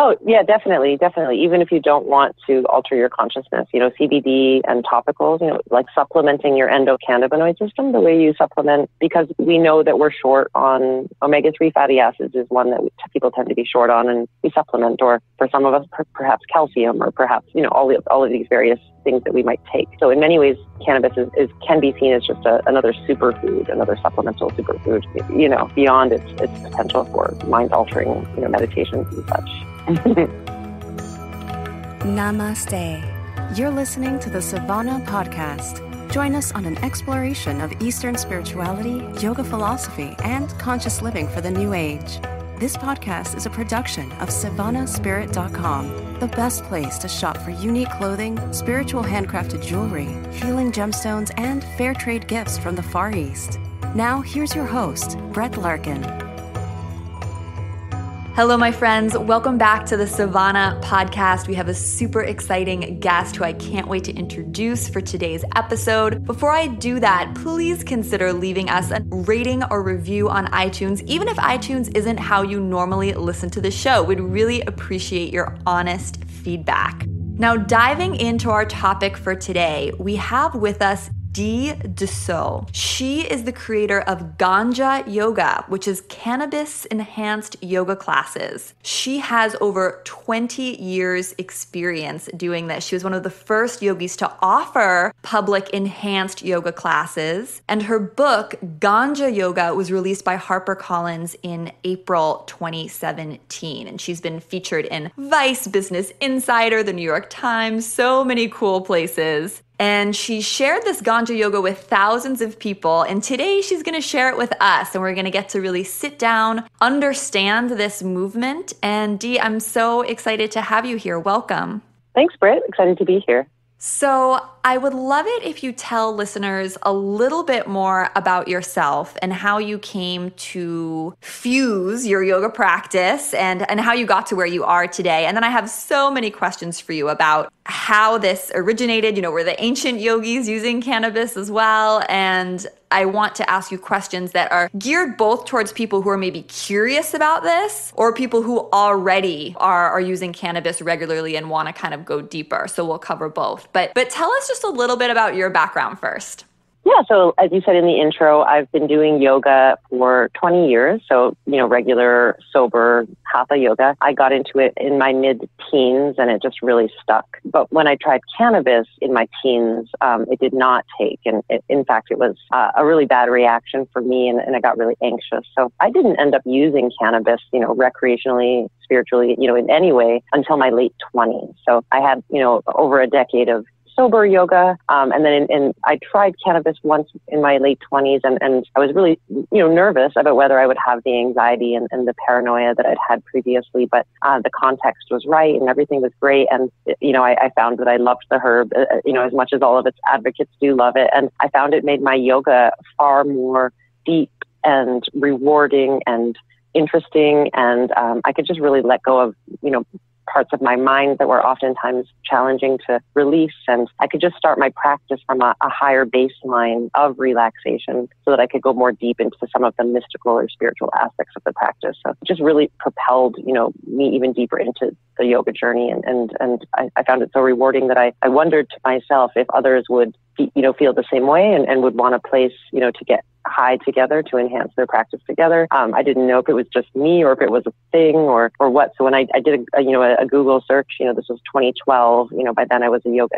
Oh, yeah, definitely. Definitely. Even if you don't want to alter your consciousness, CBD and topicals, like supplementing your endocannabinoid system the way you supplement, because we know that we're short on omega-3 fatty acids is one that people tend to be short on, and we supplement, or for some of us, perhaps calcium, or perhaps, all of these various things that we might take. So in many ways, cannabis can be seen as just another superfood, another supplemental superfood, beyond its potential for mind-altering, meditations and such. Namaste. You're listening to the Sivana Podcast. Join us on an exploration of Eastern spirituality, yoga philosophy, and conscious living for the new age. This podcast is a production of SivanaSpirit.com, the best place to shop for unique clothing, spiritual handcrafted jewelry, healing gemstones, and fair trade gifts from the Far East. Now, here's your host, Brett Larkin. Hello, my friends. Welcome back to the Sivana Podcast. We have a super exciting guest who I can't wait to introduce for today's episode. Before I do that, please consider leaving us a rating or review on iTunes, even if iTunes isn't how you normally listen to the show. We'd really appreciate your honest feedback. Now, diving into our topic for today, we have with us Dee Dussault. She is the creator of Ganja Yoga, which is cannabis-enhanced yoga classes. She has over 20 years experience doing this. She was one of the first yogis to offer public enhanced yoga classes. And her book, Ganja Yoga, was released by Harper Collins in April 2017. And she's been featured in Vice, Business Insider, the New York Times, so many cool places. And she shared this Ganja Yoga with thousands of people. And today she's going to share it with us. And we're going to get to really sit down, understand this movement. And Dee, I'm so excited to have you here. Welcome. Thanks, Britt. Excited to be here. So I would love it if you tell listeners a little bit more about yourself and how you came to fuse your yoga practice and how you got to where you are today. And then I have so many questions for you about how this originated. Were the ancient yogis using cannabis as well? And I want to ask you questions that are geared both towards people who are maybe curious about this or people who already are using cannabis regularly and want to kind of go deeper. So we'll cover both. But tell us just a little bit about your background first. Yeah, so as you said in the intro, I've been doing yoga for 20 years. So, regular, sober, hatha yoga. I got into it in my mid-teens and it just really stuck. But when I tried cannabis in my teens, it did not take. And in fact, it was a really bad reaction for me and I got really anxious. So I didn't end up using cannabis, recreationally, spiritually, in any way until my late 20s. So I had, over a decade of sober yoga. And then I tried cannabis once in my late 20s and I was really, nervous about whether I would have the anxiety and the paranoia that I'd had previously, but the context was right and everything was great. And, I found that I loved the herb, as much as all of its advocates do love it. And I found it made my yoga far more deep and rewarding and interesting. And I could just really let go of, parts of my mind that were oftentimes challenging to release. And I could just start my practice from a higher baseline of relaxation so that I could go more deep into some of the mystical or spiritual aspects of the practice. So it just really propelled, me even deeper into the yoga journey. And I found it so rewarding that I wondered to myself if others would, feel the same way and would want a place, to get high together to enhance their practice together. I didn't know if it was just me or if it was a thing or what. So when I did a Google search, this was 2012, by then I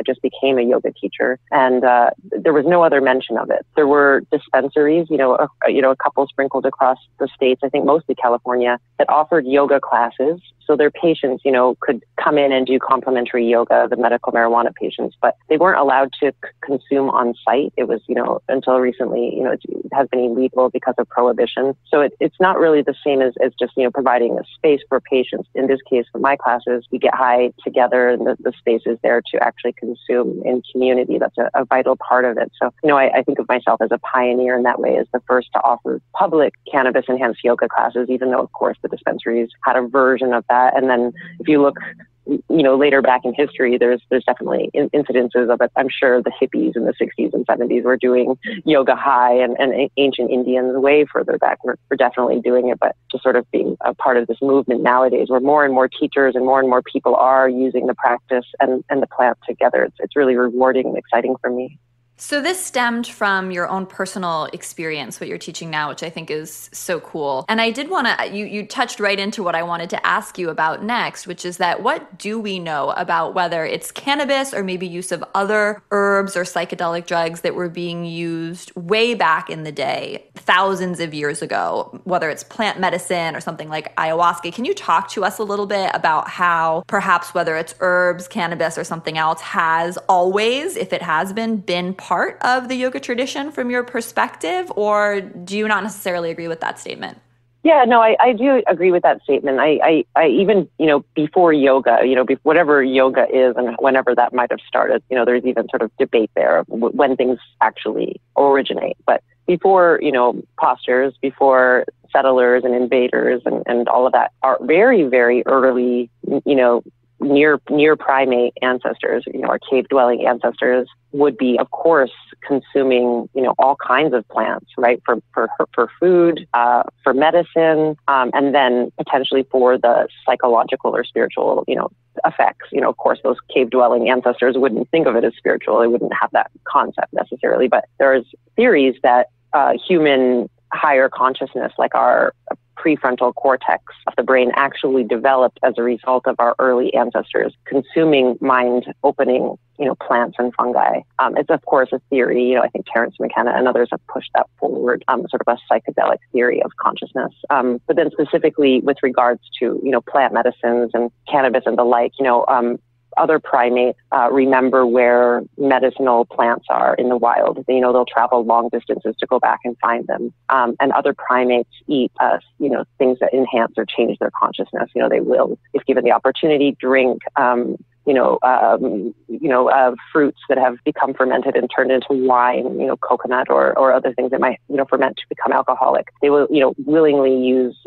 just became a yoga teacher and there was no other mention of it. There were dispensaries, a couple sprinkled across the states, I think mostly California, that offered yoga classes. So their patients, could come in and do complimentary yoga, the medical marijuana patients, but they weren't allowed to consume on site. It was, until recently, it has been illegal because of prohibition. So it's not really the same as just, providing a space for patients. In this case, for my classes, we get high together and the space is there to actually consume in community. That's a vital part of it. So, I think of myself as a pioneer in that way, as the first to offer public cannabis-enhanced yoga classes, even though, of course, the dispensaries had a version of that. And then if you look later back in history, there's definitely incidences of it. I'm sure the hippies in the 60s and 70s were doing yoga high, and ancient Indians way further back were definitely doing it. But just sort of being a part of this movement nowadays, where more and more teachers and more people are using the practice and the plant together, it's really rewarding and exciting for me. So this stemmed from your own personal experience, what you're teaching now, which I think is so cool. And I did want to, you touched right into what I wanted to ask you about next, which is that what do we know about whether it's cannabis or maybe use of other herbs or psychedelic drugs that were being used way back in the day, thousands of years ago, whether it's plant medicine or something like ayahuasca? Can you talk to us a little bit about how perhaps whether it's herbs, cannabis, or something else has always, if it has been part of the yoga tradition from your perspective, or do you not necessarily agree with that statement? Yeah, no, I do agree with that statement. I even, before yoga, whatever yoga is and whenever that might have started, there's even sort of debate there of when things actually originate. But before, postures, before settlers and invaders and all of that, are very, very early, near primate ancestors, our cave dwelling ancestors would be, of course, consuming, all kinds of plants, right? For food, for medicine, and then potentially for the psychological or spiritual, effects. Of course, those cave dwelling ancestors wouldn't think of it as spiritual. They wouldn't have that concept necessarily, but there's theories that human higher consciousness, like our prefrontal cortex of the brain, actually developed as a result of our early ancestors consuming mind-opening, plants and fungi. It's, of course, a theory. I think Terence McKenna and others have pushed that forward, sort of a psychedelic theory of consciousness. But then specifically with regards to, plant medicines and cannabis and the like, other primates remember where medicinal plants are in the wild. They'll travel long distances to go back and find them. And other primates eat, things that enhance or change their consciousness. They will, if given the opportunity, drink, fruits that have become fermented and turned into wine, coconut or other things that might, ferment to become alcoholic. They will, willingly use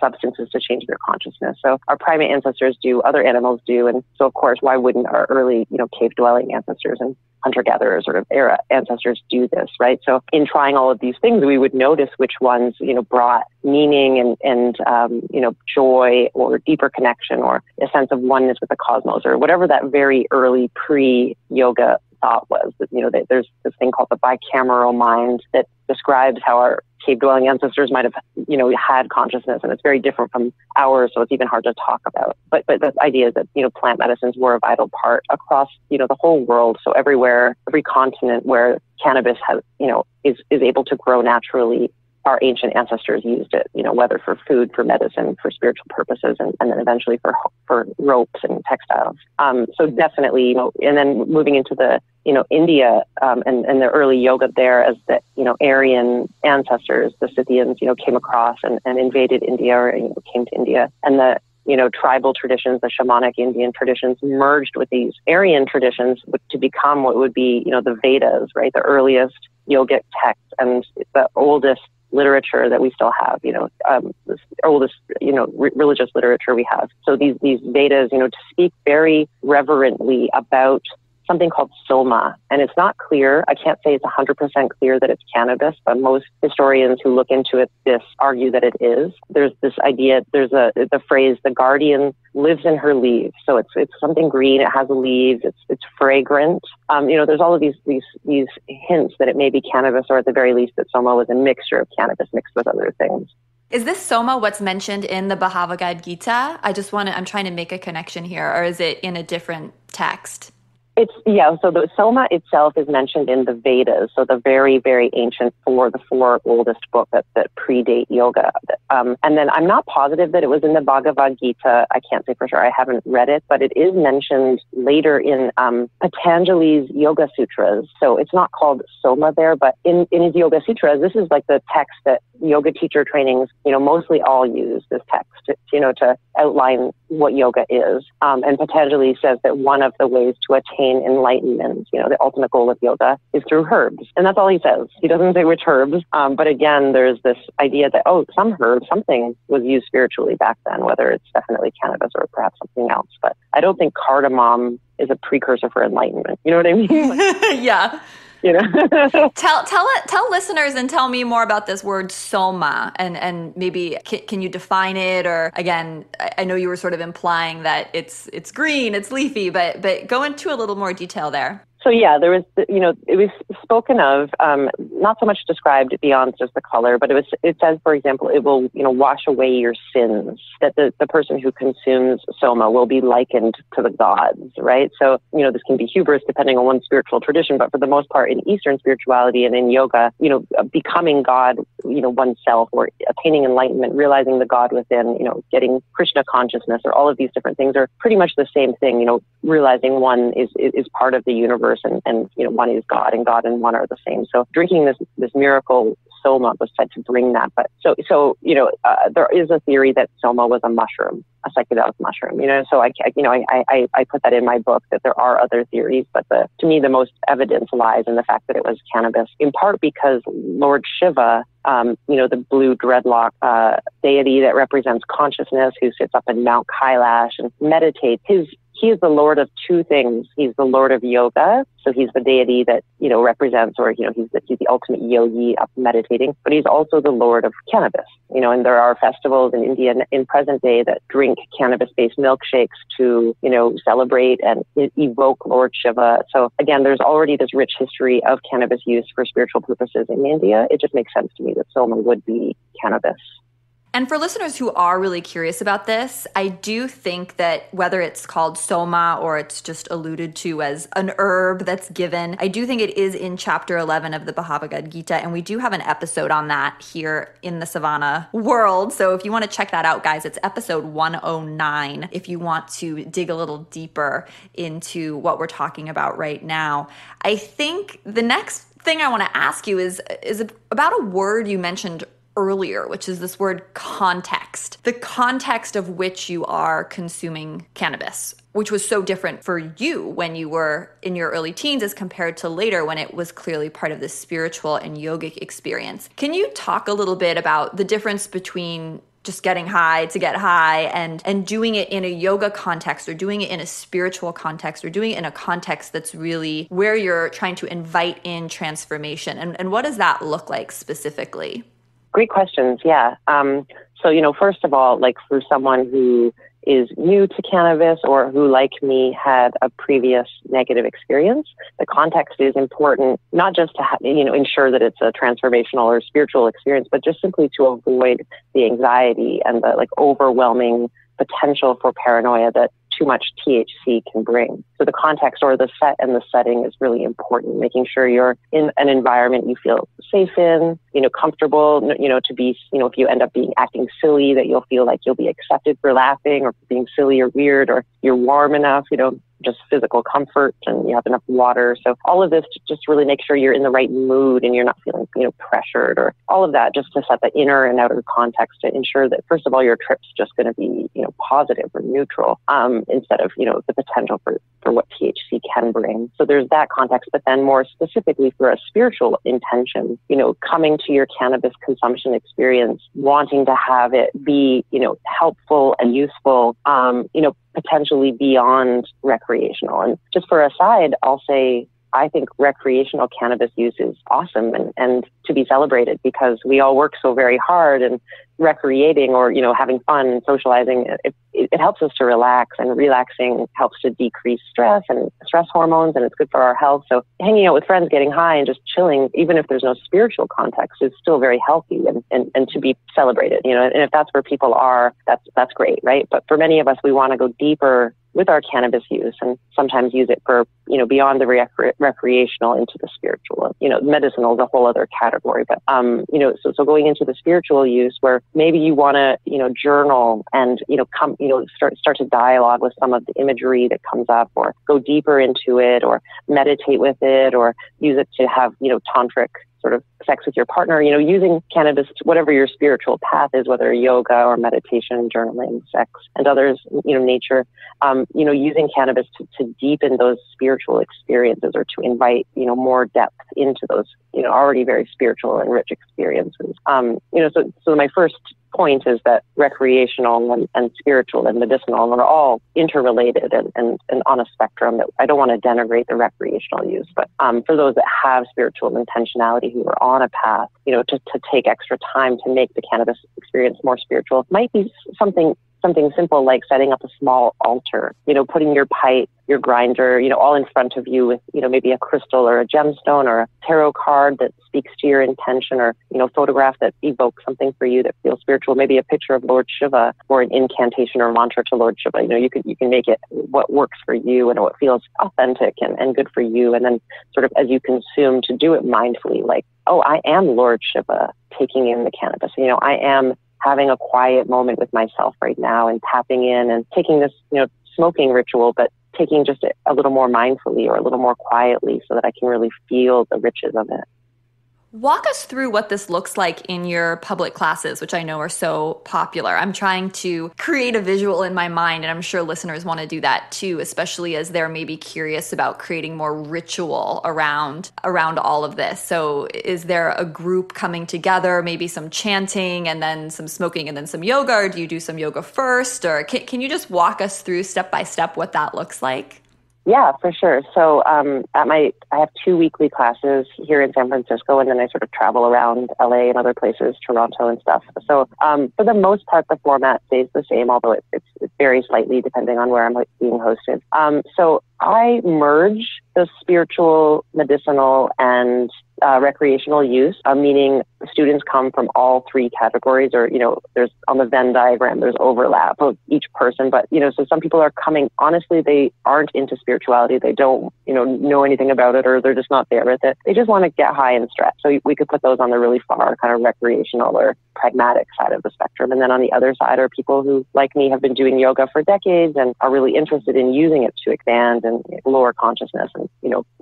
substances to change their consciousness. So our primate ancestors do, other animals do. And so, of course, why wouldn't our early, cave dwelling ancestors and hunter-gatherer sort of era ancestors do this, right? So in trying all of these things, we would notice which ones, brought meaning and joy or deeper connection or a sense of oneness with the cosmos or whatever that very early pre-yoga thought was. There's this thing called the bicameral mind that describes how our cave-dwelling ancestors might have, had consciousness, and it's very different from ours, so it's even hard to talk about. But the idea is that, plant medicines were a vital part across, the whole world. So everywhere, every continent where cannabis has, is able to grow naturally, our ancient ancestors used it, whether for food, for medicine, for spiritual purposes, and then eventually for ropes and textiles. So definitely, and then moving into the, India, and the early yoga there as the, Aryan ancestors, the Scythians, came across and invaded India or, came to India. And the, tribal traditions, the shamanic Indian traditions merged with these Aryan traditions to become what would be, the Vedas, right? The earliest yogic text and the oldest literature that we still have, this oldest, religious literature we have. So these Vedas, to speak very reverently about something called Soma. And it's not clear. I can't say it's 100% clear that it's cannabis, but most historians who look into it, argue that it is. There's this idea, there's the phrase, the guardian lives in her leaves. So it's something green, it has leaves, it's fragrant. There's all of these hints that it may be cannabis, or at the very least that Soma was a mixture of cannabis mixed with other things. Is this Soma what's mentioned in the Bhagavad Gita? I'm trying to make a connection here, or is it in a different text? So the Soma itself is mentioned in the Vedas, so the very, very ancient the four oldest books that predate yoga. And then I'm not positive that it was in the Bhagavad Gita. I can't say for sure. I haven't read it, but it is mentioned later in Patanjali's Yoga Sutras. So it's not called Soma there, but in his Yoga Sutras, this is like the text that yoga teacher trainings, mostly all use this text, to outline what yoga is. And Patanjali says that one of the ways to attain enlightenment, the ultimate goal of yoga, is through herbs. And that's all he says. He doesn't say which herbs. But again, there's this idea that, something was used spiritually back then, whether it's definitely cannabis or perhaps something else. But I don't think cardamom is a precursor for enlightenment. You know what I mean? Yeah. You know? Tell listeners and tell me more about this word soma, and maybe can you define it? Or again, I know you were sort of implying that it's green, it's leafy, but go into a little more detail there. So yeah, there was, it was spoken of, not so much described beyond just the color, but it says, for example, it will, wash away your sins, that the person who consumes soma will be likened to the gods, right? So, this can be hubris depending on one's spiritual tradition, but for the most part in Eastern spirituality and in yoga, becoming God, oneself, or attaining enlightenment, realizing the God within, getting Krishna consciousness, or all of these different things are pretty much the same thing, realizing one is part of the universe, and one is God, and God and one are the same. So drinking this miracle soma was said to bring that. But so there is a theory that soma was a mushroom, a psychedelic mushroom. So I put that in my book, that there are other theories, but to me the most evidence lies in the fact that it was cannabis. In part because Lord Shiva, the blue dreadlock deity that represents consciousness, who sits up in Mount Kailash and meditates, he is the Lord of two things. He's the Lord of yoga. So he's the deity that, represents, or, he's the ultimate yogi up meditating, but he's also the Lord of cannabis, and there are festivals in India in present day that drink cannabis-based milkshakes to, celebrate and evoke Lord Shiva. So again, there's already this rich history of cannabis use for spiritual purposes in India. It just makes sense to me that soma would be cannabis. And for listeners who are really curious about this, I do think that whether it's called soma or it's just alluded to as an herb that's given, I do think it is in chapter 11 of the Bhagavad Gita, and we do have an episode on that here in the Sivana world. So if you want to check that out, guys, it's episode 109 if you want to dig a little deeper into what we're talking about right now. I think the next thing I want to ask you is about a word you mentioned earlier, which is this word context, the context of which you are consuming cannabis, which was so different for you when you were in your early teens as compared to later when it was clearly part of the spiritual and yogic experience. Can you talk a little bit about the difference between just getting high to get high and doing it in a yoga context, or doing it in a spiritual context, or doing it in a context that's really where you're trying to invite in transformation? And what does that look like specifically? Great questions. Yeah. So, first of all, like for someone who is new to cannabis, or who, like me, had a previous negative experience, the context is important, not just to ensure that it's a transformational or spiritual experience, but just simply to avoid the anxiety and the overwhelming potential for paranoia that too much THC can bring. So the context, or the set and the setting, is really important, making sure you're in an environment you feel safe in, comfortable, to be, if you end up acting silly, that you'll feel like you'll be accepted for laughing or for being silly or weird, or you're warm enough, just physical comfort, and you have enough water. So all of this to just really make sure you're in the right mood and you're not feeling, pressured, or all of that, just to set the inner and outer context to ensure that, first of all, your trip's just going to be, positive or neutral, instead of, the potential for what THC can bring. So there's that context, but then more specifically for a spiritual intention, coming to your cannabis consumption experience, wanting to have it be, helpful and useful, potentially beyond recreational. And just for a side, I'll say, I think recreational cannabis use is awesome and to be celebrated, because we all work so very hard, and recreating, or, having fun and socializing, it helps us to relax, and relaxing helps to decrease stress and stress hormones, and it's good for our health. So hanging out with friends, getting high and just chilling, even if there's no spiritual context, is still very healthy and to be celebrated, and if that's where people are, that's great, right? But for many of us, we want to go deeper with our cannabis use, and sometimes use it for, beyond the recreational into the spiritual. Medicinal is a whole other category, but, so going into the spiritual use, where maybe you want to, journal and, start to dialogue with some of the imagery that comes up, or go deeper into it, or meditate with it, or use it to have, tantric sort of sex with your partner, using cannabis, whatever your spiritual path is, whether yoga or meditation, journaling, sex, and others, nature, using cannabis to deepen those spiritual experiences, or to invite, more depth into those, already very spiritual and rich experiences. So my first point is that recreational and spiritual and medicinal are all interrelated and on a spectrum. That I don't want to denigrate the recreational use, but for those that have spiritual intentionality, who are on a path, to take extra time to make the cannabis experience more spiritual, might be something simple like setting up a small altar, putting your pipe, your grinder, all in front of you with, maybe a crystal or a gemstone or a tarot card that speaks to your intention, or, photograph that evokes something for you that feels spiritual, maybe a picture of Lord Shiva or an incantation or mantra to Lord Shiva. You can make it what works for you and what feels authentic and good for you. And then sort of as you consume, to do it mindfully, like, oh, I am Lord Shiva taking in the cannabis. I am having a quiet moment with myself right now and tapping in and taking this, smoking ritual, but taking just a little more mindfully or a little more quietly so that I can really feel the riches of it. Walk us through what this looks like in your public classes, which I know are so popular. I'm trying to create a visual in my mind, and I'm sure listeners want to do that too, especially as they're maybe curious about creating more ritual around all of this. So is there a group coming together, maybe some chanting and then some smoking and then some yoga, or do you do some yoga first? Or can you just walk us through step by step what that looks like? Yeah, for sure. So I have 2 weekly classes here in San Francisco, and then I sort of travel around LA and other places, Toronto and stuff. So for the most part, the format stays the same, although it varies slightly depending on where I'm being hosted. So I merge the spiritual, medicinal, and recreational use, meaning students come from all 3 categories, or, there's on the Venn diagram, there's overlap of each person. But, so some people are coming, honestly, they aren't into spirituality. They don't, know anything about it, or they're just not there with it. They just want to get high and stretch. So we could put those on the really far kind of recreational or pragmatic side of the spectrum. And then on the other side are people who, like me, have been doing yoga for decades and are really interested in using it to expand and lower consciousness and,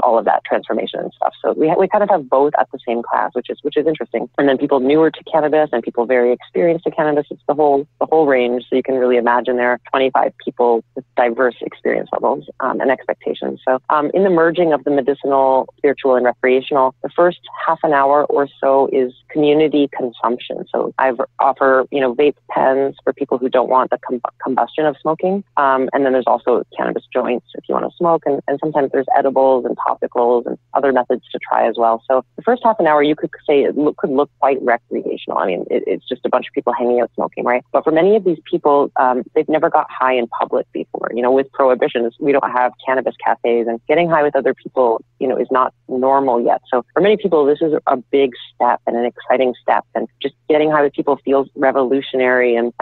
all of that transformation and stuff. So we kind of have both at the same class, which is interesting. And then people newer to cannabis and people very experienced to cannabis. It's the whole range. So you can really imagine there are 25 people with diverse experience levels and expectations. So in the merging of the medicinal, spiritual, and recreational, the first half an hour or so is community consumption. So I offer, vape pens for people who don't want the combustion of smoking. And then there's also cannabis joints if you want to smoke. And sometimes there's edibles and topicals and other methods to try as well. So the first half an hour, you could say could look quite recreational. I mean, it's just a bunch of people hanging out smoking, right? But for many of these people, they've never got high in public before. With prohibitions, we don't have cannabis cafes, and getting high with other people, is not normal yet. So for many people, this is a big step and an exciting step. And just getting high with people feels revolutionary and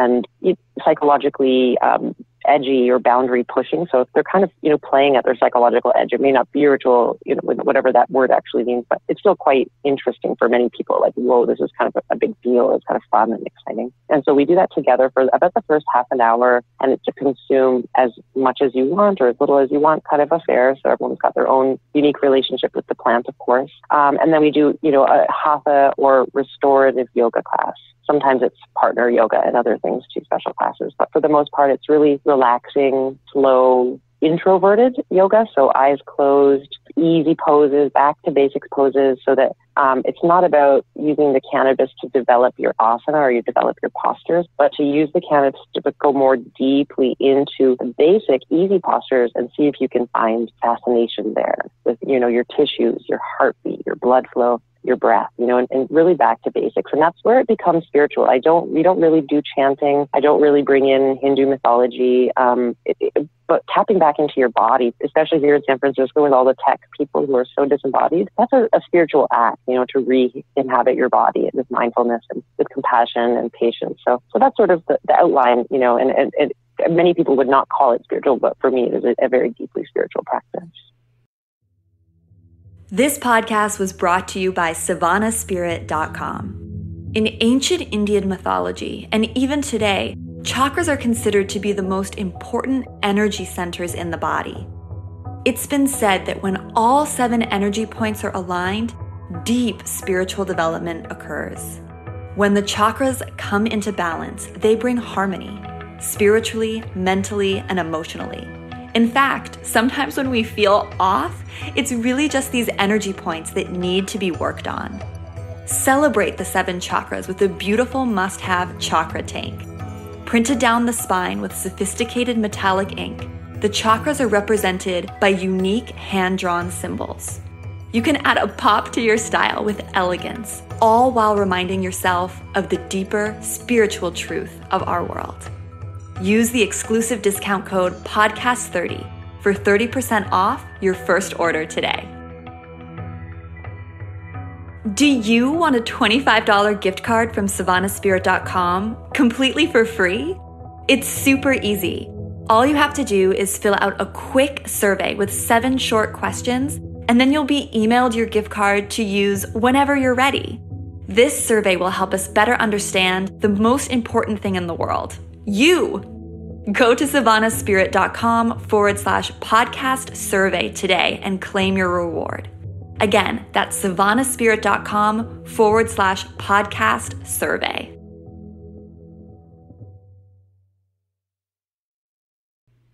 psychologically edgy or boundary pushing. So they're kind of, playing at their psychological edge. It may not be spiritual, whatever that word actually means, but it's still quite interesting for many people. Like, whoa, this is kind of a big deal. It's kind of fun and exciting. And so we do that together for about the first half an hour, and it's to consume as much as you want or as little as you want kind of affair. So everyone's got their own unique relationship with the plant, of course. And then we do, a hatha or restorative yoga class. Sometimes it's partner yoga and other things too, special classes. But for the most part, it's really relaxing, slow, introverted yoga. So eyes closed, easy poses, back to basics poses, so that it's not about using the cannabis to develop your asana or you develop your postures, but to use the cannabis to go more deeply into the basic, easy postures and see if you can find fascination there with, your tissues, your heartbeat, your blood flow, your breath, and really back to basics. And that's where it becomes spiritual. We don't really do chanting. I don't really bring in Hindu mythology. But tapping back into your body, especially here in San Francisco with all the tech people who are so disembodied, that's a spiritual act, to re-inhabit your body with mindfulness and with compassion and patience. So that's sort of the outline, and many people would not call it spiritual, but for me, it is a very deeply spiritual practice. This podcast was brought to you by SivanaSpirit.com. In ancient Indian mythology, and even today, chakras are considered to be the most important energy centers in the body. It's been said that when all 7 energy points are aligned, deep spiritual development occurs. When the chakras come into balance, they bring harmony, spiritually, mentally, and emotionally. In fact, sometimes when we feel off, it's really just these energy points that need to be worked on. Celebrate the 7 chakras with a beautiful must-have chakra tank. Printed down the spine with sophisticated metallic ink, the chakras are represented by unique hand-drawn symbols. You can add a pop to your style with elegance, all while reminding yourself of the deeper spiritual truth of our world. Use the exclusive discount code PODCAST30 for 30% off your first order today. Do you want a $25 gift card from SivanaSpirit.com completely for free? It's super easy. All you have to do is fill out a quick survey with 7 short questions, and then you'll be emailed your gift card to use whenever you're ready. This survey will help us better understand the most important thing in the world, you. Go to SivanaSpirit.com/podcast survey today and claim your reward. Again, that's SivanaSpirit.com/podcast survey.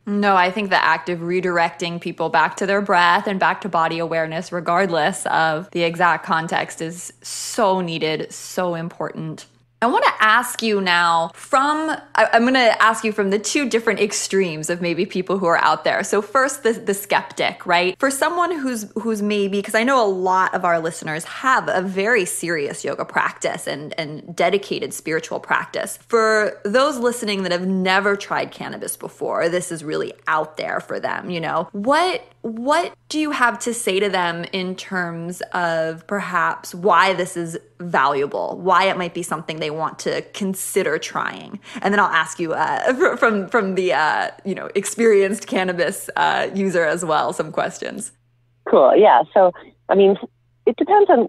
No, I think the act of redirecting people back to their breath and back to body awareness, regardless of the exact context, is so needed, so important. I want to ask you now I'm going to ask you from the 2 different extremes of maybe people who are out there. So first, the skeptic, right? For someone who's maybe, because I know a lot of our listeners have a very serious yoga practice and dedicated spiritual practice. For those listening that have never tried cannabis before, this is really out there for them, you know. What do you have to say to them in terms of perhaps why this is valuable, why it might be something they want to consider trying? And then I'll ask you from the experienced cannabis user as well some questions. Cool. Yeah. So, I mean, it depends on,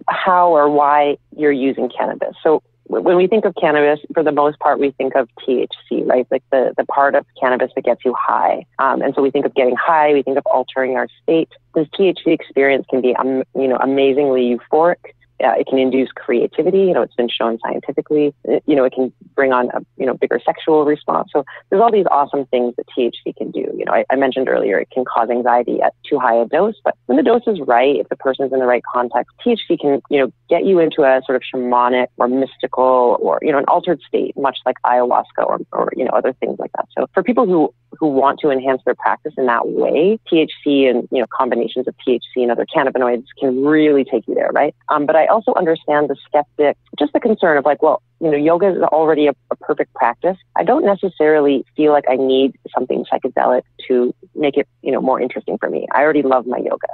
how or why you're using cannabis. So when we think of cannabis, for the most part, we think of THC, right? Like the part of cannabis that gets you high. And so we think of getting high, we think of altering our state. This THC experience can be, amazingly euphoric. It can induce creativity. It's been shown scientifically. It can bring on a, bigger sexual response. So there's all these awesome things that THC can do. I mentioned earlier, it can cause anxiety at too high a dose, but when the dose is right, if the person's in the right context, THC can, get you into a sort of shamanic or mystical or, an altered state, much like ayahuasca or other things like that. So for people who want to enhance their practice in that way, THC and, combinations of THC and other cannabinoids can really take you there, right? But I also understand the skeptic, just the concern of like, well, yoga is already a perfect practice. I don't necessarily feel like I need something psychedelic to make it, more interesting for me. I already love my yoga.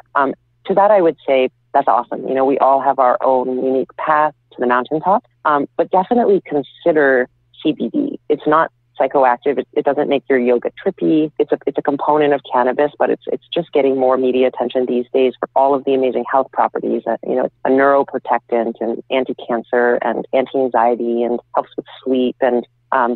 To that, I would say that's awesome. We all have our own unique path to the mountaintop, but definitely consider CBD. It's not psychoactive. It doesn't make your yoga trippy. It's a component of cannabis, but it's just getting more media attention these days for all of the amazing health properties. It's a neuroprotectant and anti-cancer and anti-anxiety and helps with sleep and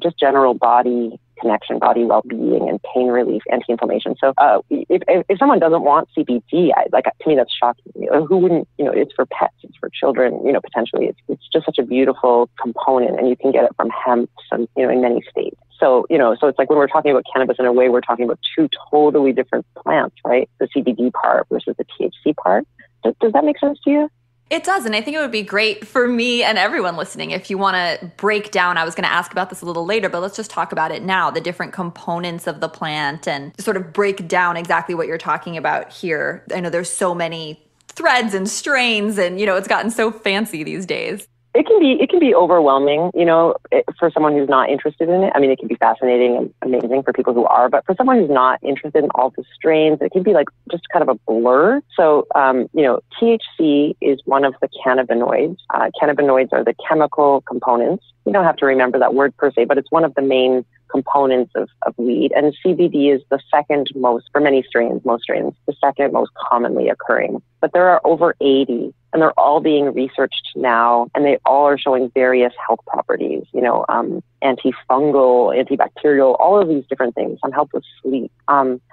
just general body connection, body well-being and pain relief, anti-inflammation. So if someone doesn't want CBD, to me that's shocking. Who wouldn't? It's for pets, it's for children. Potentially, it's just such a beautiful component, and you can get it from hemp, and in many states. So so it's like when we're talking about cannabis, in a way, we're talking about 2 totally different plants, right? The CBD part versus the THC part. Does that make sense to you? It does, and I think it would be great for me and everyone listening if you want to break down, I was going to ask about this a little later, but let's just talk about it now, the different components of the plant and sort of break down exactly what you're talking about here. I know there's so many threads and strains and, it's gotten so fancy these days. It can be overwhelming, for someone who's not interested in it. I mean, it can be fascinating and amazing for people who are, but for someone who's not interested in all the strains, it can be like just kind of a blur. So, THC is one of the cannabinoids. Cannabinoids are the chemical components. You don't have to remember that word per se, but it's one of the main components of weed. And CBD is the second most, for most strains, the second most commonly occurring. But there are over 80, and they're all being researched now, and they all are showing various health properties, antifungal, antibacterial, all of these different things, some help with sleep.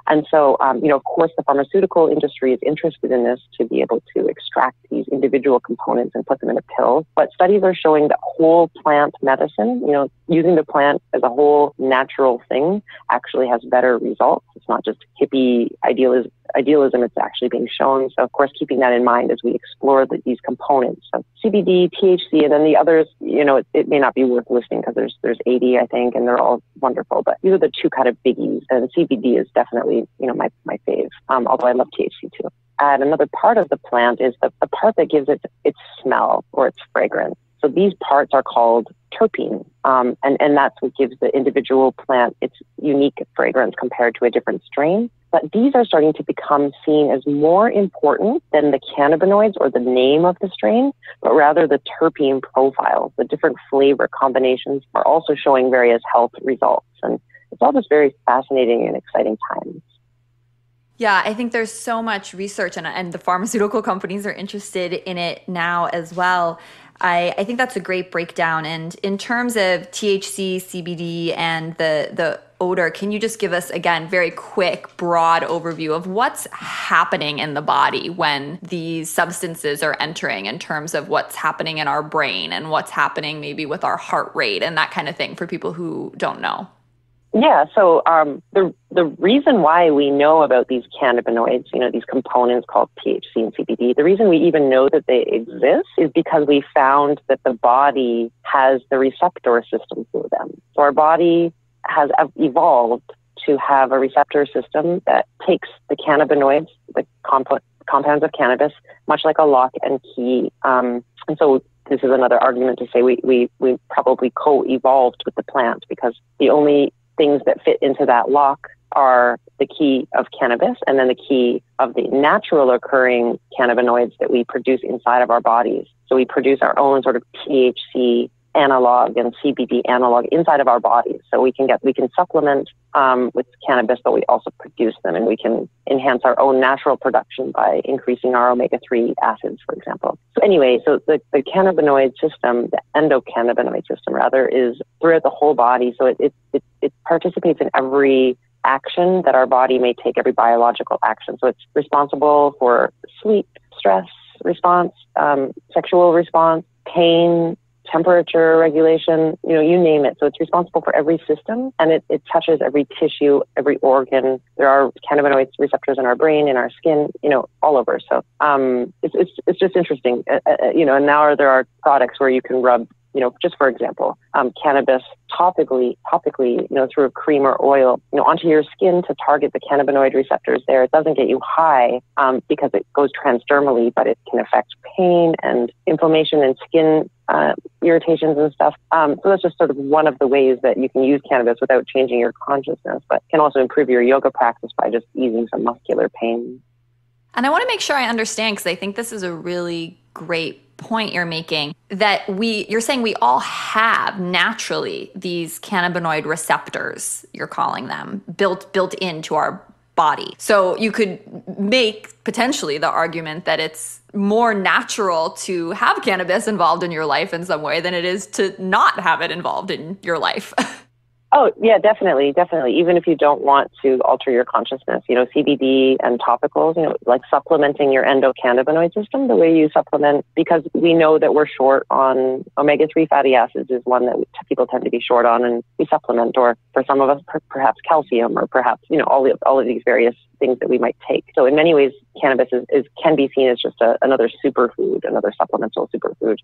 And so, of course, the pharmaceutical industry is interested in this to be able to extract these individual components and put them in a pill. But studies are showing that whole plant medicine, using the plant as a whole natural thing actually has better results. It's not just hippie idealism, it's actually being shown. So of course, keeping that in mind as we explore these components of CBD, THC, and then the others, it may not be worth listening because there's 80, I think, and they're all wonderful. But these are the two kind of biggies, and CBD is definitely, my fave, although I love THC too. And another part of the plant is the part that gives it its smell or its fragrance. So these parts are called terpene, and that's what gives the individual plant its unique fragrance compared to a different strain. But these are starting to become seen as more important than the cannabinoids or the name of the strain, but rather the terpene profiles. The different flavor combinations are also showing various health results. And it's all just very fascinating and exciting times. Yeah, I think there's so much research, and the pharmaceutical companies are interested in it now as well. I think that's a great breakdown. And in terms of THC, CBD, and the odor, can you just give us, again, very quick, broad overview of what's happening in the body when these substances are entering, in terms of what's happening in our brain and what's happening maybe with our heart rate and that kind of thing for people who don't know? Yeah, so the reason why we know about these cannabinoids, these components called THC and CBD, the reason we even know that they exist is because we found that the body has the receptor system for them. So our body has evolved to have a receptor system that takes the cannabinoids, the compounds of cannabis, much like a lock and key. And so this is another argument to say we probably co-evolved with the plant, because the only things that fit into that lock are the key of cannabis and then the key of the natural occurring cannabinoids that we produce inside of our bodies. So we produce our own sort of THC analog and CBD analog inside of our bodies. So we can supplement with cannabis, but we also produce them, and we can enhance our own natural production by increasing our omega-3 acids, for example. So anyway, so the cannabinoid system, the endocannabinoid system rather, is throughout the whole body. So it participates in every action that our body may take, every biological action. So it's responsible for sleep, stress response, sexual response, pain, temperature regulation, you name it. So it's responsible for every system, and it touches every tissue, every organ. There are cannabinoid receptors in our brain, in our skin, all over. So it's just interesting, and now there are products where you can rub, just for example, cannabis topically, through a cream or oil, onto your skin to target the cannabinoid receptors there. It doesn't get you high because it goes transdermally, but it can affect pain and inflammation and skin irritations and stuff. So that's just sort of one of the ways that you can use cannabis without changing your consciousness, but can also improve your yoga practice by just easing some muscular pain. And I want to make sure I understand, because I think this is a really great point you're making, that you're saying we all have naturally these cannabinoid receptors, you're calling them, built into our body. So you could make potentially the argument that it's more natural to have cannabis involved in your life in some way than it is to not have it involved in your life. Oh, yeah, definitely. Even if you don't want to alter your consciousness, CBD and topicals, like supplementing your endocannabinoid system, the way you supplement, because we know that we're short on omega-3 fatty acids is one that people tend to be short on, and we supplement, or for some of us, perhaps calcium, or perhaps, all of these various things that we might take. So in many ways, cannabis can be seen as just another superfood, another supplemental superfood,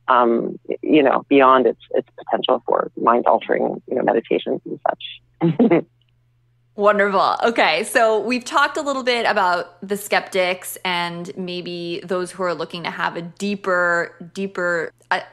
beyond its potential for mind-altering, meditations and such. Wonderful. Okay, so we've talked a little bit about the skeptics and maybe those who are looking to have a deeper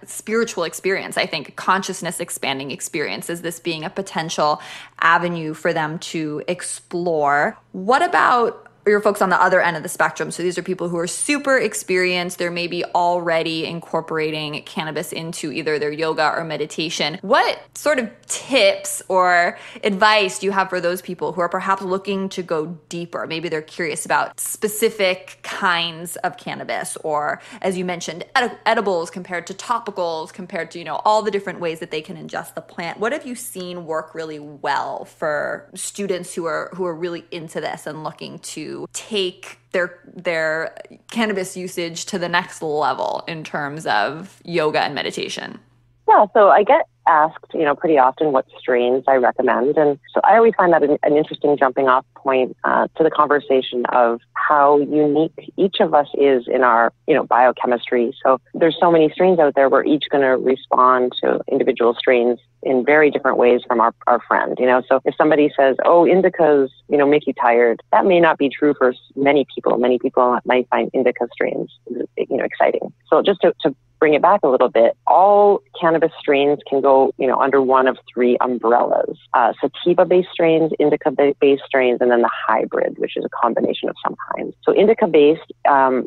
spiritual experience. I think consciousness expanding experience is this being a potential avenue for them to explore. What about your folks on the other end of the spectrum? So these are people who are super experienced. They're maybe already incorporating cannabis into either their yoga or meditation. What sort of tips or advice do you have for those people who are perhaps looking to go deeper? Maybe they're curious about specific kinds of cannabis, or, as you mentioned, edibles compared to topicals, compared to, all the different ways that they can ingest the plant. What have you seen work really well for students who are really into this and looking to take their cannabis usage to the next level in terms of yoga and meditation? Yeah, so I asked, pretty often what strains I recommend. And so I always find that an interesting jumping off point to the conversation of how unique each of us is in our, biochemistry. So there's so many strains out there. We're each going to respond to individual strains in very different ways from our friend, So if somebody says, oh, indicas, make you tired, that may not be true for many people. Many people might find indica strains, exciting. So just to bring it back a little bit, all cannabis strains can go, under one of three umbrellas. Sativa-based strains, indica-based strains, and then the hybrid, which is a combination of some kind. So indica-based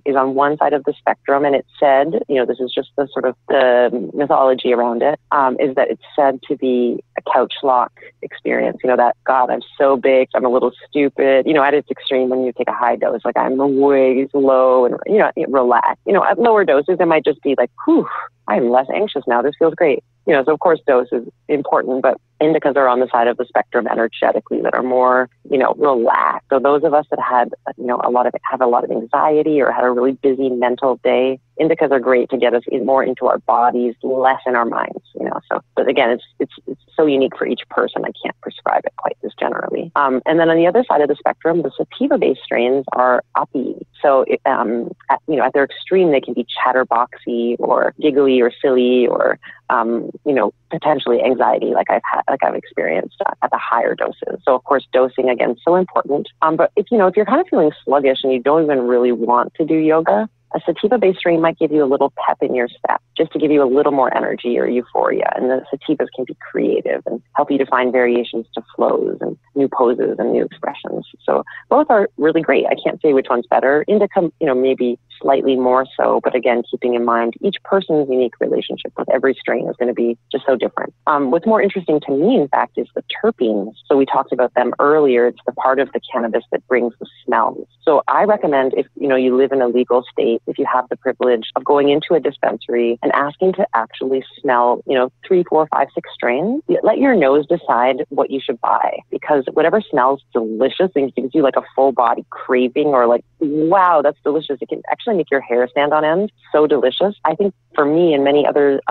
is on one side of the spectrum, and it's said, this is just the sort of the mythology around it, is that it's said to be a couch lock experience. That, God, I'm so baked, I'm a little stupid. At its extreme, when you take a high dose, like I'm way low and, relax. At lower doses, it might just be like, whew, I'm less anxious now. This feels great. So of course dose is important, but indicas are on the side of the spectrum energetically that are more, relaxed. So those of us that have a lot of anxiety or had a really busy mental day, indicas are great to get us more into our bodies, less in our minds, So, but again, it's so unique for each person. I can't prescribe it quite this generally. And then on the other side of the spectrum, the sativa-based strains are uppy. So, at their extreme, they can be chatterboxy or giggly or silly or, potentially anxiety, like I've experienced at the higher doses. So of course, dosing again, so important. But if you're kind of feeling sluggish and you don't even really want to do yoga, a sativa-based strain might give you a little pep in your step, just to give you a little more energy or euphoria. And the sativas can be creative and help you to find variations to flows and new poses and new expressions. So both are really great. I can't say which one's better. Indica, maybe slightly more so, but again, keeping in mind each person's unique relationship with every strain is going to be just so different. What's more interesting to me, in fact, is the terpenes. So we talked about them earlier. It's the part of the cannabis that brings the smells. So I recommend if, you live in a legal state, if you have the privilege of going into a dispensary and asking to actually smell, 3, 4, 5, 6 strains, let your nose decide what you should buy, because whatever smells delicious and gives you like a full body craving or like, wow, that's delicious. It can actually make your hair stand on end. So delicious. I think for me and many other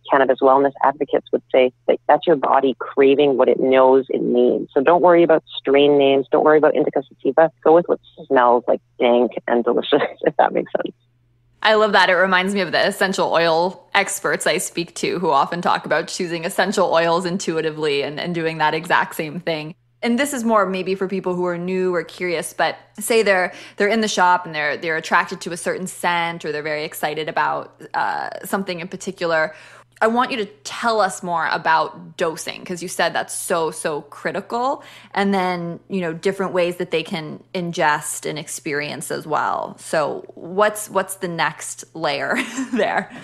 cannabis wellness advocates would say that that's your body craving what it knows it needs. So don't worry about strain names. Don't worry about indica sativa. Go with what smells like dank and delicious, if that makes sense. I love that. It reminds me of the essential oil experts I speak to who often talk about choosing essential oils intuitively and doing that exact same thing. And this is more maybe for people who are new or curious, but say they're in the shop and they're attracted to a certain scent or they're very excited about something in particular. I want you to tell us more about dosing, because you said that's so critical. And then, different ways that they can ingest and experience as well. So what's the next layer there?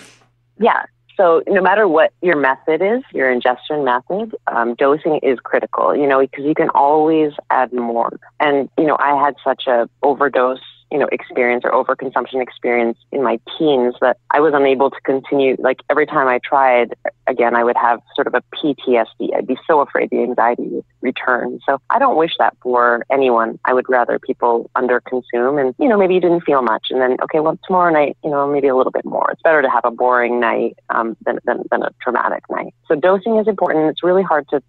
Yeah. So no matter what your method is, your ingestion method, dosing is critical, because you can always add more. And, I had such a overdose experience or overconsumption experience in my teens that I was unable to continue. Like every time I tried again, I would have sort of a PTSD. I'd be so afraid the anxiety would return. So I don't wish that for anyone. I would rather people underconsume and, maybe you didn't feel much. And then, okay, well, tomorrow night, maybe a little bit more. It's better to have a boring night than a traumatic night. So dosing is important. It's really hard to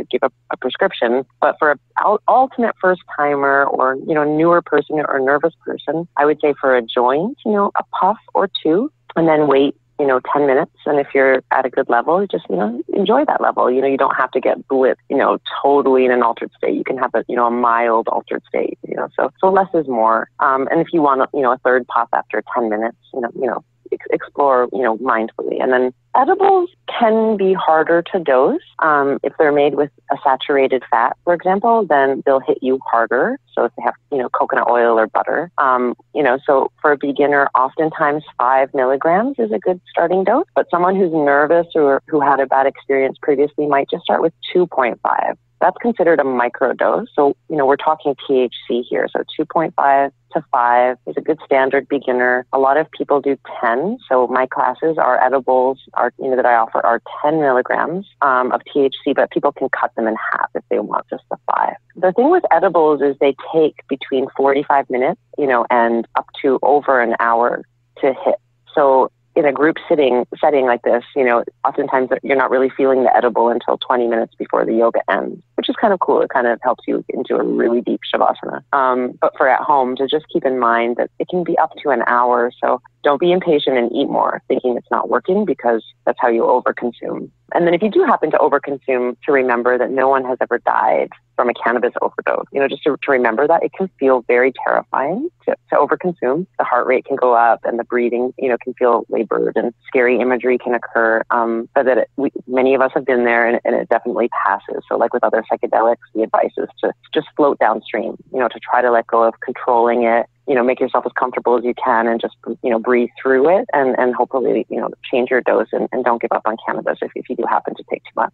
give a prescription, but for an ultimate first timer or, newer person or nervous person, I would say for a joint, a puff or two, and then wait, 10 minutes. And if you're at a good level, just, enjoy that level. You don't have to get blitzed, totally in an altered state. You can have a mild altered state, so less is more. And if you want, a third puff after 10 minutes, explore, mindfully. And then edibles can be harder to dose. If they're made with a saturated fat, for example, then they'll hit you harder. So if they have, coconut oil or butter, so for a beginner, oftentimes 5 milligrams is a good starting dose. But someone who's nervous or who had a bad experience previously might just start with 2.5. That's considered a microdose. So, we're talking THC here. So 2.5 to 5 is a good standard beginner. A lot of people do 10. So my classes, our edibles that I offer are 10 milligrams of THC, but people can cut them in half if they want just the 5. The thing with edibles is they take between 45 minutes, and up to over an hour to hit. So in a group setting like this, oftentimes you're not really feeling the edible until 20 minutes before the yoga ends, which is kind of cool. It kind of helps you into a really deep shavasana. But for at home, to just keep in mind that it can be up to an hour. So don't be impatient and eat more thinking it's not working, because that's how you overconsume. And then if you do happen to overconsume, to remember that no one has ever died from a cannabis overdose. Just to remember that it can feel very terrifying to overconsume. The heart rate can go up and the breathing, can feel labored, and scary imagery can occur. But that many of us have been there, and it definitely passes. So like with other psychedelics, the advice is to just float downstream, to try to let go of controlling it, make yourself as comfortable as you can, and just, breathe through it, and hopefully, change your dose and don't give up on cannabis if you do happen to take too much.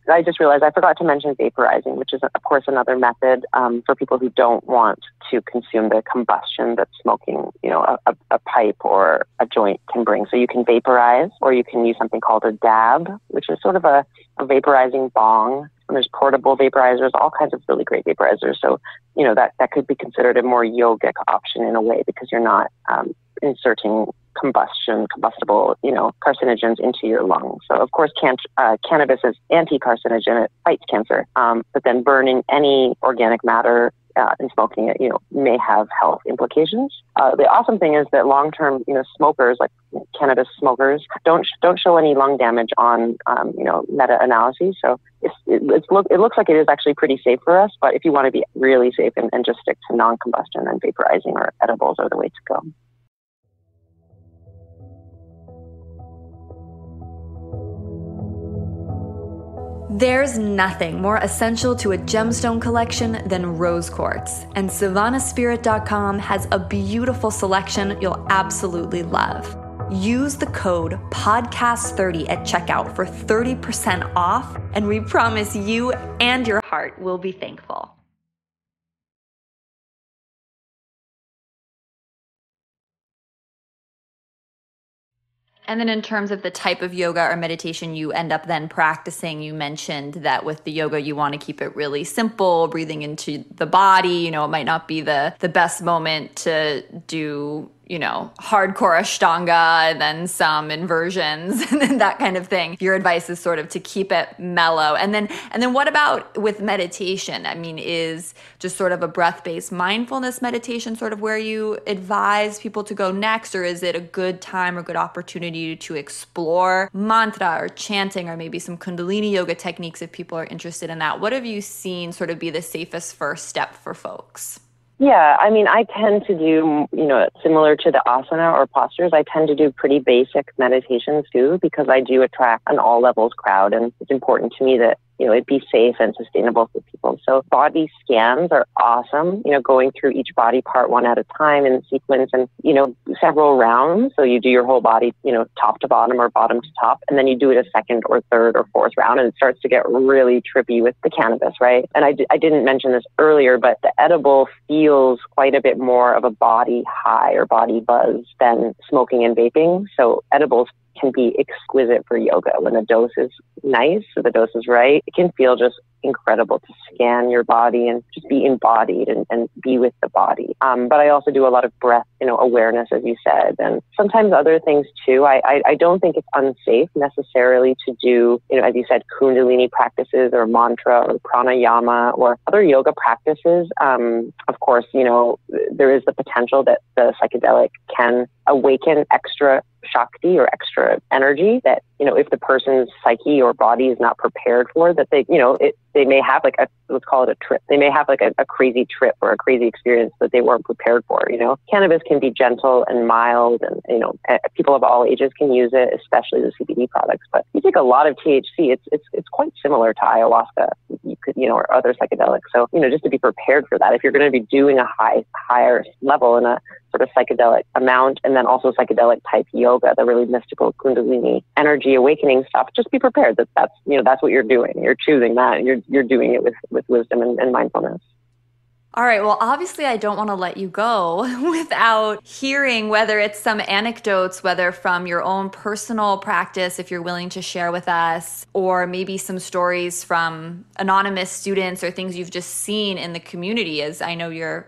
I just realized I forgot to mention vaporizing, which is, of course, another method for people who don't want to consume the combustion that smoking, a pipe or a joint can bring. So you can vaporize, or you can use something called a dab, which is sort of a vaporizing bong. And there's portable vaporizers, all kinds of really great vaporizers. So, that could be considered a more yogic option in a way, because you're not inserting combustible, carcinogens into your lungs. So of course, cannabis is anti-carcinogen, it fights cancer. But then burning any organic matter and smoking it, may have health implications. The awesome thing is that long-term, smokers, like cannabis smokers, don't show any lung damage on, meta-analyses. So it looks like it is actually pretty safe for us. But if you want to be really safe and just stick to non-combustion, then vaporizing or edibles are the way to go. There's nothing more essential to a gemstone collection than rose quartz, and SivanaSpirit.com has a beautiful selection you'll absolutely love. Use the code PODCAST30 at checkout for 30% off, and we promise you and your heart will be thankful. And then in terms of the type of yoga or meditation you end up then practicing, you mentioned that with the yoga, you want to keep it really simple, breathing into the body. It might not be the best moment to do, hardcore Ashtanga and then some inversions and that kind of thing. Your advice is sort of to keep it mellow. And then what about with meditation? Is just sort of a breath-based mindfulness meditation sort of where you advise people to go next? Or is it a good time or good opportunity to explore mantra or chanting or maybe some Kundalini yoga techniques if people are interested in that? What have you seen sort of be the safest first step for folks? Yeah, I tend to do, similar to the asana or postures, I tend to do pretty basic meditations too, because I do attract an all levels crowd, and it's important to me that, it'd be safe and sustainable for people. So body scans are awesome, going through each body part one at a time in sequence, and, several rounds. So you do your whole body, top to bottom or bottom to top, and then you do it a second or third or fourth round, and it starts to get really trippy with the cannabis, right? And I didn't mention this earlier, but the edible feels quite a bit more of a body high or body buzz than smoking and vaping. So edibles can be exquisite for yoga. When the dose is nice, or the dose is right, it can feel just incredible to scan your body and just be embodied and be with the body. But I also do a lot of breath, awareness, as you said, and sometimes other things too. I don't think it's unsafe necessarily to do, as you said, Kundalini practices or mantra or pranayama or other yoga practices. Of course, there is the potential that the psychedelic can awaken extra Shakti or extra energy that, if the person's psyche or body is not prepared for, that they may have let's call it a trip. They may have a crazy trip or a crazy experience that they weren't prepared for. Cannabis can be gentle and mild, and, people of all ages can use it, especially the CBD products. But you take a lot of THC, it's quite similar to ayahuasca, or other psychedelics. So, just to be prepared for that, if you're going to be doing a higher level in a sort of psychedelic amount, and then also psychedelic type yoga, the really mystical Kundalini energy awakening stuff, just be prepared that's what you're doing. You're choosing that, and you're doing it with wisdom and mindfulness. All right. Well, obviously, I don't want to let you go without hearing whether it's some anecdotes, whether from your own personal practice, if you're willing to share with us, or maybe some stories from anonymous students or things you've just seen in the community, as I know you're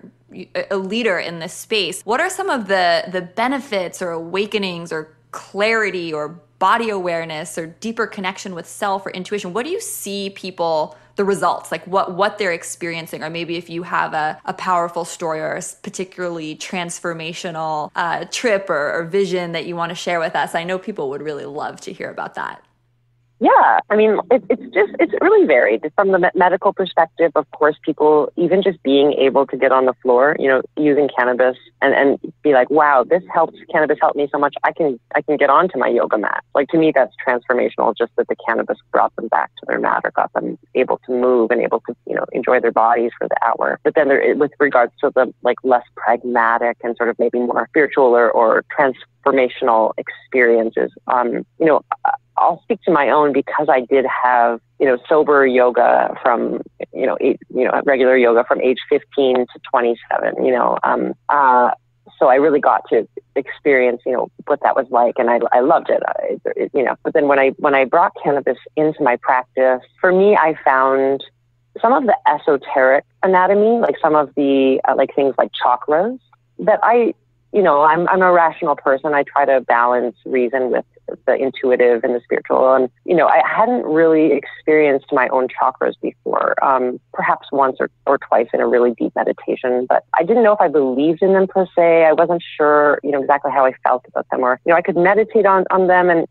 a leader in this space. What are some of the benefits or awakenings or clarity or body awareness or deeper connection with self or intuition, what do you see people, the results, like what they're experiencing? Or maybe if you have a powerful story or a particularly transformational trip or vision that you want to share with us, I know people would really love to hear about that. Yeah, I mean, it's really varied. From the medical perspective, of course, people, even just being able to get on the floor, using cannabis and be like, wow, cannabis helped me so much. I can get onto my yoga mat. Like, to me, that's transformational, just that the cannabis brought them back to their mat or got them able to move and able to, enjoy their bodies for the hour. But then with regards to the less pragmatic and sort of maybe more spiritual or transformational experiences, I'll speak to my own, because I did have, sober yoga from, regular yoga from age 15 to 27, so I really got to experience, what that was like. And I loved it, but then when I brought cannabis into my practice, for me, I found some of the esoteric anatomy, like some of the, things like chakras that I'm a rational person. I try to balance reason with the intuitive and the spiritual. And, I hadn't really experienced my own chakras before, perhaps once or twice in a really deep meditation, but I didn't know if I believed in them per se. I wasn't sure, exactly how I felt about them, or, I could meditate on them and,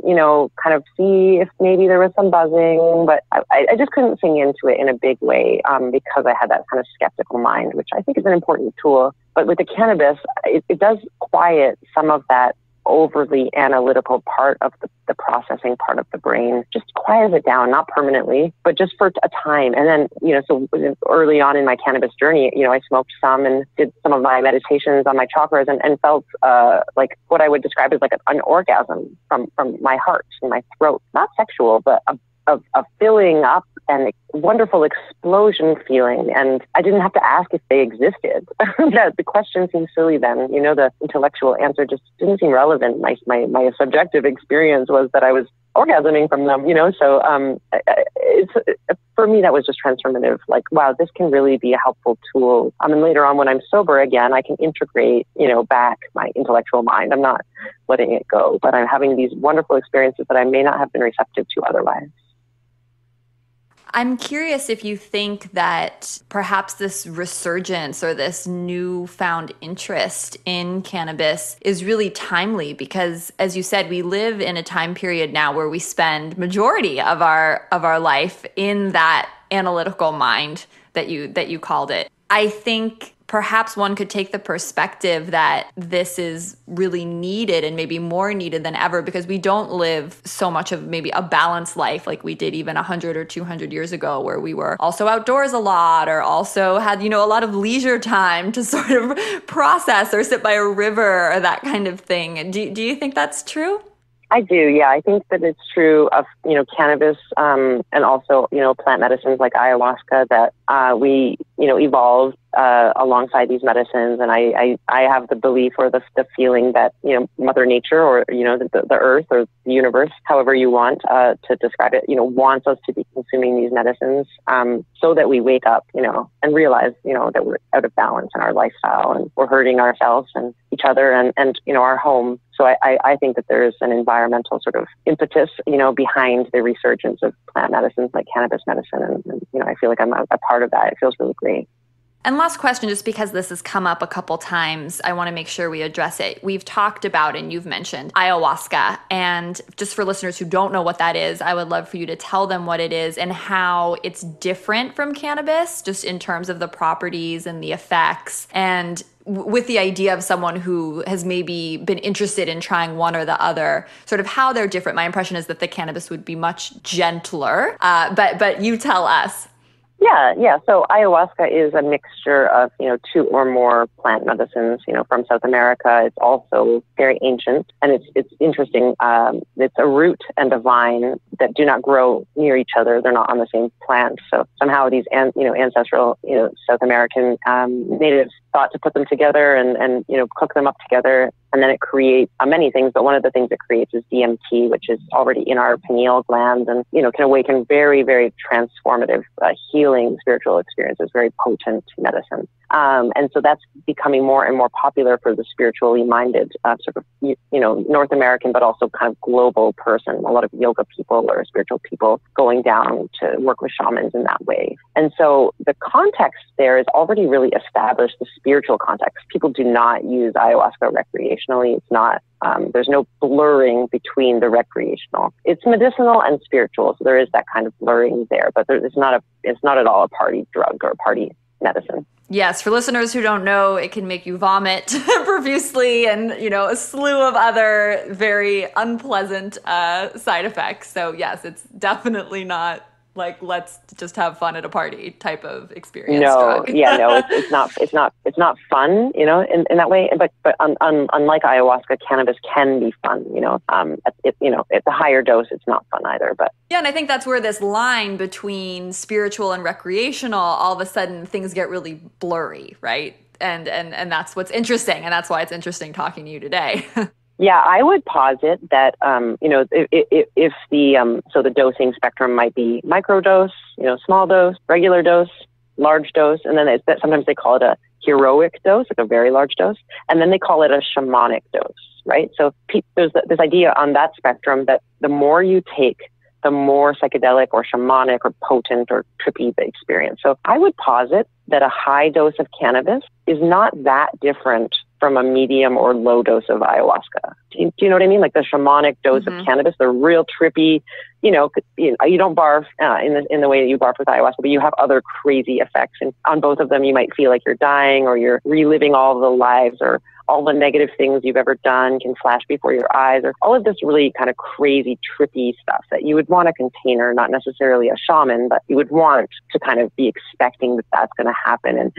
kind of see if maybe there was some buzzing, but I just couldn't sink into it in a big way, because I had that kind of skeptical mind, which I think is an important tool. But with the cannabis, it does quiet some of that overly analytical part of the processing part of the brain, just quiets it down, not permanently, but just for a time. And then, so early on in my cannabis journey, I smoked some and did some of my meditations on my chakras and felt like what I would describe as like an orgasm from my heart and my throat, not sexual, but of filling up and wonderful explosion feeling. And I didn't have to ask if they existed. The question seemed silly then. The intellectual answer just didn't seem relevant. My subjective experience was that I was orgasming from them, So for me, that was just transformative. Like, wow, this can really be a helpful tool. And later on, when I'm sober again, I can integrate, back my intellectual mind. I'm not letting it go, but I'm having these wonderful experiences that I may not have been receptive to otherwise. I'm curious if you think that perhaps this resurgence or this newfound interest in cannabis is really timely, because, as you said, we live in a time period now where we spend majority of our life in that analytical mind that you called it. I think perhaps one could take the perspective that this is really needed and maybe more needed than ever, because we don't live so much of maybe a balanced life like we did even 100 or 200 years ago, where we were also outdoors a lot, or also had, a lot of leisure time to sort of process or sit by a river or that kind of thing. Do you think that's true? I do, yeah. I think that it's true of, cannabis and also, plant medicines like ayahuasca, that we, evolved alongside these medicines. And I have the belief or the feeling that, Mother Nature or, the earth or the universe, however you want to describe it, wants us to be consuming these medicines so that we wake up, and realize, that we're out of balance in our lifestyle and we're hurting ourselves and each other and our home. So I think that there's an environmental sort of impetus, behind the resurgence of plant medicines like cannabis medicine. And I feel like I'm a part of that. It feels really great. And last question, just because this has come up a couple times, I want to make sure we address it. We've talked about, and you've mentioned, ayahuasca. And just for listeners who don't know what that is, I would love for you to tell them what it is and how it's different from cannabis, just in terms of the properties and the effects. And with the idea of someone who has maybe been interested in trying one or the other, sort of how they're different. My impression is that the cannabis would be much gentler, but you tell us. Yeah. So ayahuasca is a mixture of, 2 or more plant medicines, from South America. It's also very ancient, and it's interesting. It's a root and a vine that do not grow near each other. They're not on the same plant. So somehow these, ancestral, South American natives thought to put them together and cook them up together. And then it creates many things, but one of the things it creates is DMT, which is already in our pineal glands and, can awaken very, very transformative, healing spiritual experiences, very potent medicine. And so that's becoming more and more popular for the spiritually minded, sort of, North American, but also kind of global person. A lot of yoga people or spiritual people going down to work with shamans in that way. And so the context there is already really established, the spiritual context. People do not use ayahuasca recreationally. It's not, there's no blurring between the recreational. It's medicinal and spiritual. So there is that kind of blurring there, but it's not at all a party drug or a party medicine. Yes, for listeners who don't know, it can make you vomit profusely and, a slew of other very unpleasant side effects. So yes, it's definitely not like, let's just have fun at a party type of experience. No, drug. It's not fun, in that way. But unlike ayahuasca, cannabis can be fun, at the higher dose, it's not fun either. But yeah, and I think that's where this line between spiritual and recreational, all of a sudden things get really blurry, right? And that's what's interesting, and that's why it's interesting talking to you today. Yeah, I would posit that, if the dosing spectrum might be microdose, small dose, regular dose, large dose, and then sometimes they call it a heroic dose, like a very large dose, and then they call it a shamanic dose, right? So there's this idea on that spectrum that the more you take, the more psychedelic or shamanic or potent or trippy the experience. So I would posit that a high dose of cannabis is not that different from a medium or low dose of ayahuasca. Do you know what I mean? Like the shamanic dose of cannabis, the real trippy, you don't barf in the way that you barf with ayahuasca, but you have other crazy effects. And on both of them, you might feel like you're dying or you're reliving all the lives or all the negative things you've ever done can flash before your eyes, or all of this really kind of crazy, trippy stuff that you would want a container, not necessarily a shaman, but you would want to kind of be expecting that that's going to happen. And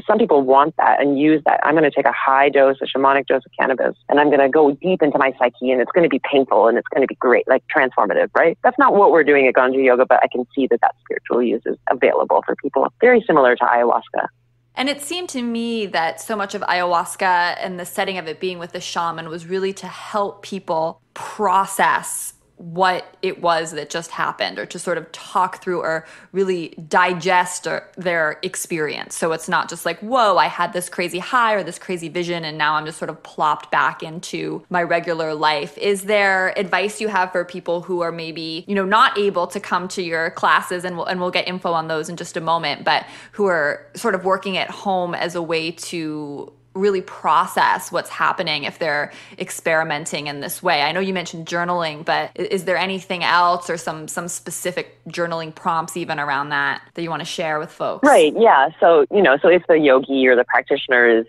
some people want that and use that. I'm going to take a high dose, a shamanic dose of cannabis, and I'm going to go deep into my psyche, and it's going to be painful and it's going to be great, like transformative, right? That's not what we're doing at Ganja Yoga, but I can see that spiritual use is available for people, very similar to ayahuasca. And it seemed to me that so much of ayahuasca and the setting of it being with the shaman was really to help people process what it was that just happened, or to sort of talk through or really digest their experience. So it's not just like, whoa, I had this crazy high or this crazy vision and now I'm just sort of plopped back into my regular life. Is there advice you have for people who are maybe, not able to come to your classes, and we'll get info on those in just a moment, but who are sort of working at home as a way to really process what's happening if they're experimenting in this way? I know you mentioned journaling, but is there anything else or some specific journaling prompts even around that you want to share with folks? Right. Yeah. So, so if the yogi or the practitioner is,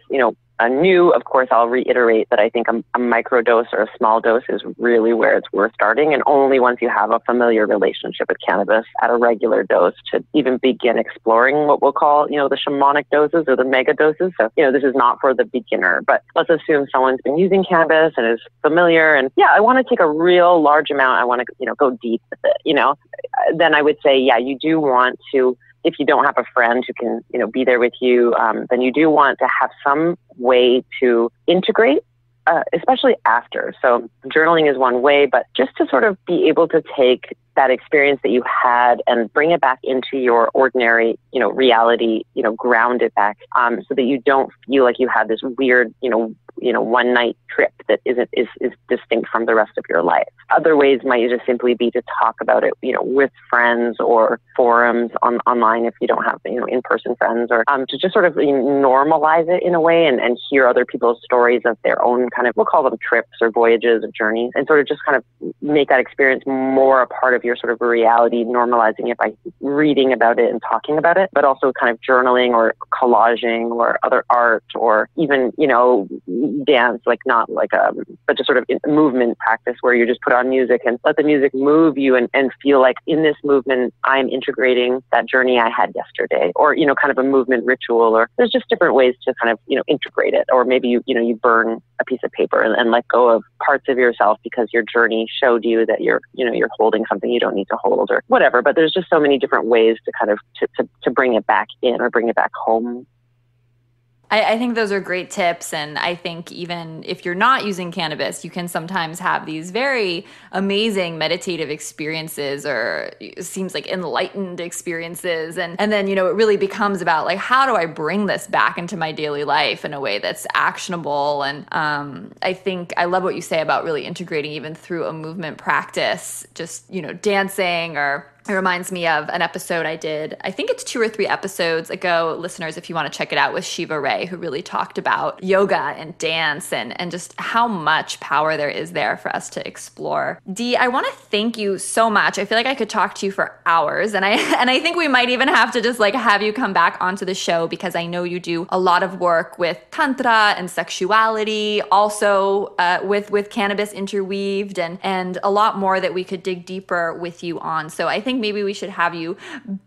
new, of course, I'll reiterate that I think a microdose or a small dose is really where it's worth starting. And only once you have a familiar relationship with cannabis at a regular dose to even begin exploring what we'll call, the shamanic doses or the mega doses. So, this is not for the beginner, but let's assume someone's been using cannabis and is familiar. And yeah, I want to take a real large amount. I want to, go deep with it, then I would say, yeah, you do want to, if you don't have a friend who can, be there with you, then you do want to have some way to integrate, especially after. So journaling is one way, but just to sort of be able to take that experience that you had and bring it back into your ordinary, reality, ground it back, so that you don't feel like you had this weird, one night trip that is distinct from the rest of your life. Other ways might just simply be to talk about it, with friends or forums online if you don't have, in-person friends, or to just sort of normalize it in a way and hear other people's stories of their own kind of, we'll call them trips or voyages or journeys, and sort of just kind of make that experience more a part of your sort of reality, normalizing it by reading about it and talking about it, but also kind of journaling or collaging or other art or even, dance, like not like but just sort of movement practice where you just put on music and let the music move you and feel like in this movement, I'm integrating that journey I had yesterday, or, kind of a movement ritual, or there's just different ways to kind of, integrate it. Or maybe you burn a piece of paper and let go of parts of yourself because your journey showed you that you're holding something you don't need to hold or whatever. But there's just so many different ways to kind of to bring it back in or bring it back home. I think those are great tips. And I think even if you're not using cannabis, you can sometimes have these very amazing meditative experiences, or it seems like enlightened experiences. And then, it really becomes about like, how do I bring this back into my daily life in a way that's actionable? And I think I love what you say about really integrating even through a movement practice, just, dancing, or it reminds me of an episode I did, I think it's 2 or 3 episodes ago, listeners, if you want to check it out, with Shiva Ray, who really talked about yoga and dance and just how much power there is there for us to explore. Dee, I want to thank you so much. I feel like I could talk to you for hours, and I think we might even have to just like have you come back onto the show, because I know you do a lot of work with tantra and sexuality, also with cannabis interweaved, and a lot more that we could dig deeper with you on. So I think maybe we should have you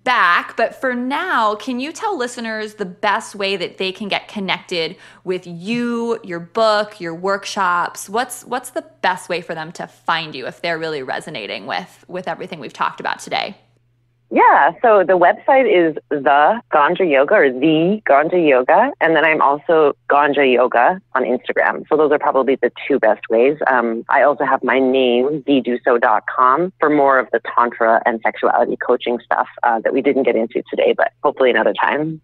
back. But for now, can you tell listeners the best way that they can get connected with you, your book, your workshops? What's the best way for them to find you if they're really resonating with everything we've talked about today? Yeah, so the website is the Ganja Yoga, or the Ganja Yoga, and then I'm also Ganja Yoga on Instagram. So those are probably the 2 best ways. I also have my name, deedussault.com, for more of the tantra and sexuality coaching stuff that we didn't get into today, but hopefully another time.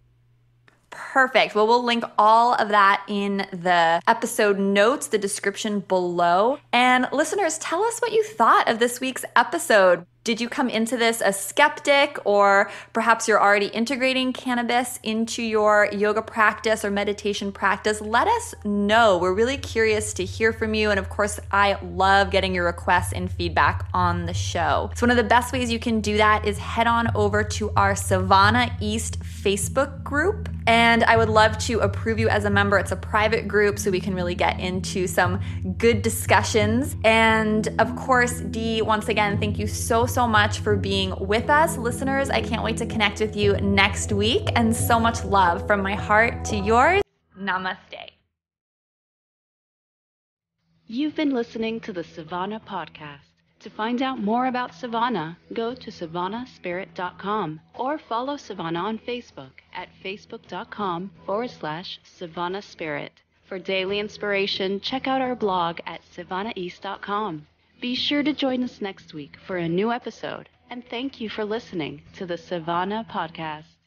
Perfect. Well, we'll link all of that in the episode notes, the description below. And listeners, tell us what you thought of this week's episode. Did you come into this a skeptic, or perhaps you're already integrating cannabis into your yoga practice or meditation practice? Let us know. We're really curious to hear from you. And of course, I love getting your requests and feedback on the show. So one of the best ways you can do that is head on over to our Sivana East Facebook group. And I would love to approve you as a member. It's a private group, so we can really get into some good discussions. And of course, Dee, once again, thank you so much for being with us. Listeners, I can't wait to connect with you next week. And so much love from my heart to yours. Namaste. You've been listening to the Sivana Podcast. To find out more about Sivana, go to savanaspirit.com or follow Sivana on Facebook at facebook.com/SivanaSpirit. For daily inspiration, check out our blog at savanaeast.com. Be sure to join us next week for a new episode, and thank you for listening to the Sivana Podcast.